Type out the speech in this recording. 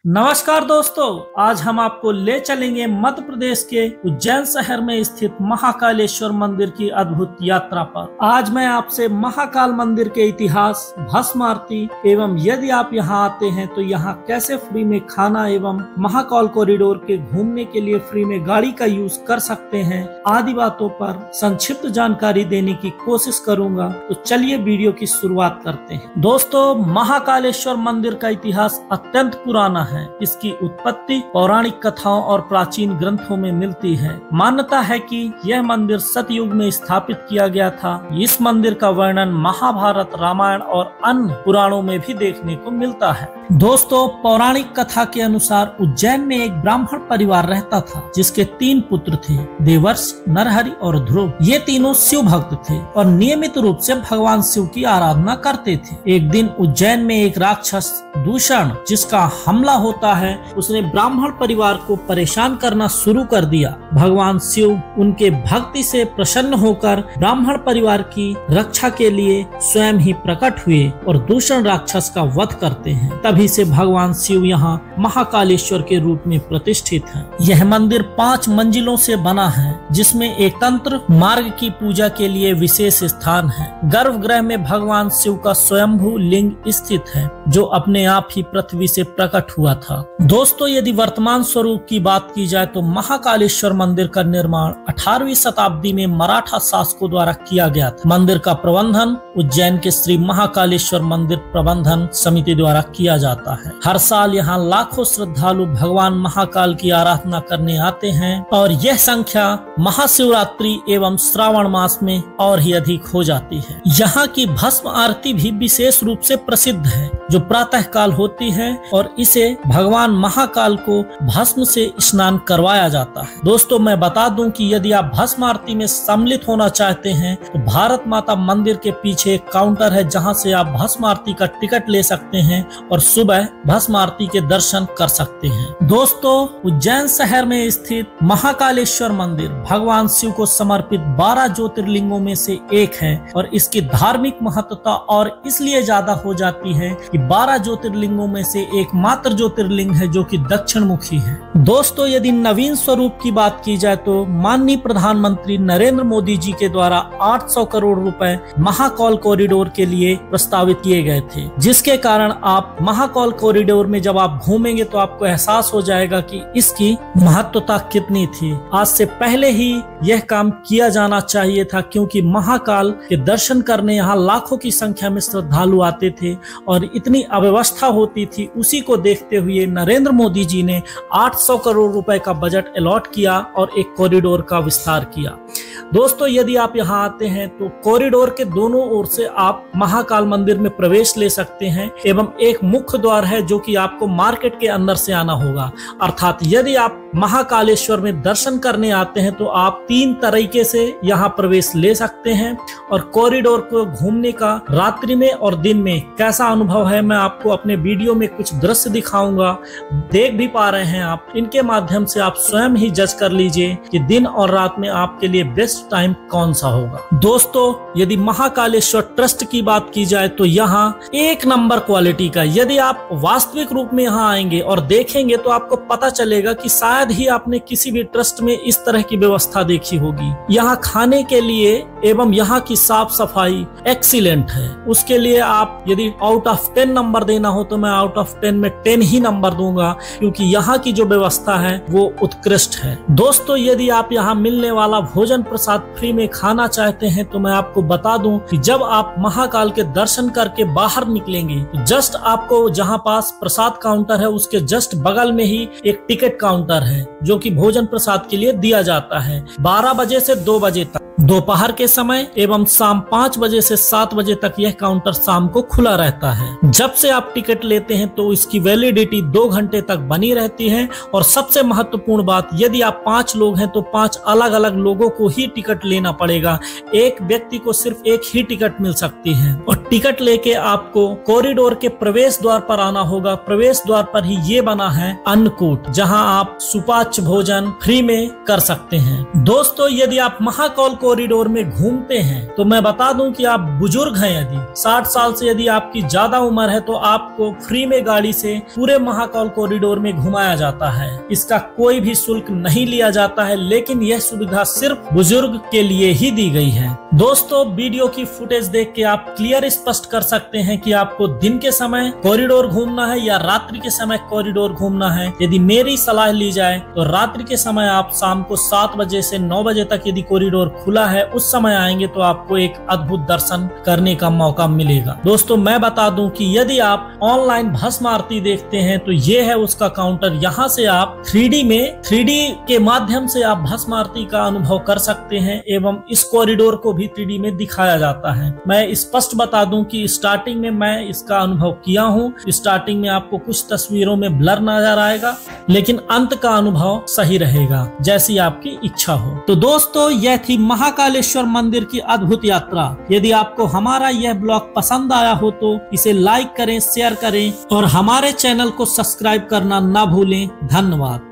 नमस्कार दोस्तों, आज हम आपको ले चलेंगे मध्य प्रदेश के उज्जैन शहर में स्थित महाकालेश्वर मंदिर की अद्भुत यात्रा पर। आज मैं आपसे महाकाल मंदिर के इतिहास, भस्म आरती एवं यदि आप यहाँ आते हैं तो यहाँ कैसे फ्री में खाना एवं महाकाल कॉरिडोर के घूमने के लिए फ्री में गाड़ी का यूज कर सकते हैं आदि बातों पर संक्षिप्त जानकारी देने की कोशिश करूंगा। तो चलिए वीडियो की शुरुआत करते हैं। दोस्तों, महाकालेश्वर मंदिर का इतिहास अत्यंत पुराना है। इसकी उत्पत्ति पौराणिक कथाओं और प्राचीन ग्रंथों में मिलती है। मान्यता है कि यह मंदिर सतयुग में स्थापित किया गया था। इस मंदिर का वर्णन महाभारत, रामायण और अन्य पुराणों में भी देखने को मिलता है। दोस्तों, पौराणिक कथा के अनुसार उज्जैन में एक ब्राह्मण परिवार रहता था जिसके 3 पुत्र थे, देवर्ष, नरहरि और ध्रुव। ये तीनों शिव भक्त थे और नियमित रूप से भगवान शिव की आराधना करते थे। एक दिन उज्जैन में एक राक्षस दूषण, जिसका हमला होता है, उसने ब्राह्मण परिवार को परेशान करना शुरू कर दिया। भगवान शिव उनके भक्ति से प्रसन्न होकर ब्राह्मण परिवार की रक्षा के लिए स्वयं ही प्रकट हुए और दूषण राक्षस का वध करते हैं। तभी से भगवान शिव यहाँ महाकालेश्वर के रूप में प्रतिष्ठित हैं। यह मंदिर 5 मंजिलों से बना है, जिसमें एक तंत्र मार्ग की पूजा के लिए विशेष स्थान है। गर्भगृह में भगवान शिव का स्वयंभू लिंग स्थित है, जो अपने आप ही पृथ्वी से प्रकट हुआ था। दोस्तों, यदि वर्तमान स्वरूप की बात की जाए तो महाकालेश्वर मंदिर का निर्माण 18वीं शताब्दी में मराठा शासकों द्वारा किया गया था। मंदिर का प्रबंधन उज्जैन के श्री महाकालेश्वर मंदिर प्रबंधन समिति द्वारा किया जाता है। हर साल यहाँ लाखों श्रद्धालु भगवान महाकाल की आराधना करने आते हैं और यह संख्या महाशिवरात्रि एवं श्रावण मास में और ही अधिक हो जाती है। यहाँ की भस्म आरती भी विशेष रूप से प्रसिद्ध है, जो प्रातः काल होती है और इसे भगवान महाकाल को भस्म से स्नान करवाया जाता है। दोस्तों, मैं बता दूं कि यदि आप भस्म आरती में सम्मिलित होना चाहते हैं तो भारत माता मंदिर के पीछे एक काउंटर है, जहां से आप भस्म आरती का टिकट ले सकते हैं और सुबह भस्म आरती के दर्शन कर सकते हैं। दोस्तों, उज्जैन शहर में स्थित महाकालेश्वर मंदिर भगवान शिव को समर्पित 12 ज्योतिर्लिंगों में से एक है और इसकी धार्मिक महत्वता और इसलिए ज्यादा हो जाती है कि 12 ज्योतिर्लिंगों में से एकमात्र ज्योतिर्लिंग है जो कि दक्षिण मुखी है। दोस्तों, यदि नवीन स्वरूप की बात की जाए तो माननीय प्रधानमंत्री नरेंद्र मोदी जी के द्वारा 800 करोड़ रुपए महाकाल कॉरिडोर के लिए प्रस्तावित किए गए थे, जिसके कारण आप महाकाल कॉरिडोर में जब आप घूमेंगे तो आपको एहसास हो जाएगा कि इसकी महत्वता कितनी थी। आज से पहले ही यह काम किया जाना चाहिए था, क्योंकि महाकाल के दर्शन करने यहाँ लाखों की संख्या में श्रद्धालु आते थे और इतनी अव्यवस्था होती थी। उसी को देखते हुए नरेंद्र मोदी जी ने 800 करोड़ रुपए का बजट अलॉट किया और एक कॉरिडोर का विस्तार किया। दोस्तों, यदि आप यहाँ आते हैं तो कॉरिडोर के दोनों ओर से आप महाकाल मंदिर में प्रवेश ले सकते हैं एवं एक मुख्य द्वार है जो कि आपको मार्केट के अंदर से आना होगा। अर्थात यदि आप महाकालेश्वर में दर्शन करने आते हैं तो आप 3 तरीके से यहाँ प्रवेश ले सकते हैं और कॉरिडोर को घूमने का रात्रि में और दिन में कैसा अनुभव है, मैं आपको अपने वीडियो में कुछ दृश्य दिखाऊंगा। देख भी पा रहे हैं आप, इनके माध्यम से आप स्वयं ही जज कर लीजिए कि दिन और रात में आपके लिए बेस्ट टाइम कौन सा होगा। दोस्तों, यदि महाकालेश्वर ट्रस्ट की बात की जाए तो यहाँ 1 नंबर क्वालिटी का, यदि आप वास्तविक रूप में यहाँ आएंगे और देखेंगे तो आपको पता चलेगा कि शायद ही आपने किसी भी ट्रस्ट में इस तरह की व्यवस्था देखी होगी। यहाँ खाने के लिए एवं यहाँ की साफ सफाई एक्सीलेंट है। उसके लिए आप यदि आउट ऑफ 10 नंबर देना हो तो मैं आउट ऑफ 10 में 10 ही नंबर दूंगा, क्योंकि यहाँ की जो व्यवस्था है वो उत्कृष्ट है। दोस्तों, यदि आप यहाँ मिलने वाला भोजन प्रसाद फ्री में खाना चाहते हैं तो मैं आपको बता दूं कि जब आप महाकाल के दर्शन करके बाहर निकलेंगे तो जस्ट आपको जहां पास प्रसाद काउंटर है उसके जस्ट बगल में ही एक टिकट काउंटर है, जो कि भोजन प्रसाद के लिए दिया जाता है। 12 बजे से 2 बजे तक दोपहर के समय एवं शाम 5 बजे से 7 बजे तक यह काउंटर शाम को खुला रहता है। जब से आप टिकट लेते हैं तो इसकी वैलिडिटी 2 घंटे तक बनी रहती है। और सबसे महत्वपूर्ण बात, यदि आप 5 लोग हैं तो 5 अलग अलग लोगों को ही टिकट लेना पड़ेगा। एक व्यक्ति को सिर्फ एक ही टिकट मिल सकती है और टिकट लेके आपको कॉरिडोर के प्रवेश द्वार पर आना होगा। प्रवेश द्वार पर ही ये बना है अन्नकूट, जहां आप सुपाच्य भोजन फ्री में कर सकते हैं। दोस्तों, यदि आप महाकाल कॉरिडोर में घूमते हैं तो मैं बता दूं कि आप बुजुर्ग हैं, यदि 60 साल से यदि आपकी ज्यादा उम्र है तो आपको फ्री में गाड़ी से पूरे महाकाल कॉरिडोर में घुमाया जाता है। इसका कोई भी शुल्क नहीं लिया जाता है, लेकिन यह सुविधा सिर्फ बुजुर्ग के लिए ही दी गई है। दोस्तों, वीडियो की फुटेज देख के आप क्लियर स्पष्ट कर सकते हैं कि आपको दिन के समय कॉरिडोर घूमना है या रात्रि के समय कॉरिडोर घूमना है। यदि मेरी सलाह ली जाए तो रात्रि के समय आप शाम को 7 बजे से 9 बजे तक यदि कॉरिडोर खुला है उस समय आएंगे तो आपको एक अद्भुत दर्शन करने का मौका मिलेगा। दोस्तों, मैं बता दूं कि यदि आप ऑनलाइन भस्म आरती देखते हैं तो ये है उसका काउंटर। यहाँ से आप 3D के माध्यम से आप भस्म आरती का अनुभव कर सकते हैं एवं इस कॉरिडोर को भी 3D में दिखाया जाता है। मैं स्पष्ट बता दूं कि स्टार्टिंग में मैं इसका अनुभव किया हूँ। स्टार्टिंग में आपको कुछ तस्वीरों में ब्लर नजर आएगा, लेकिन अंत का अनुभव सही रहेगा, जैसी आपकी इच्छा हो। तो दोस्तों, यह थी महाकालेश्वर मंदिर की अद्भुत यात्रा। यदि आपको हमारा यह ब्लॉग पसंद आया हो तो इसे लाइक करें, शेयर करें और हमारे चैनल को सब्सक्राइब करना ना भूलें। धन्यवाद।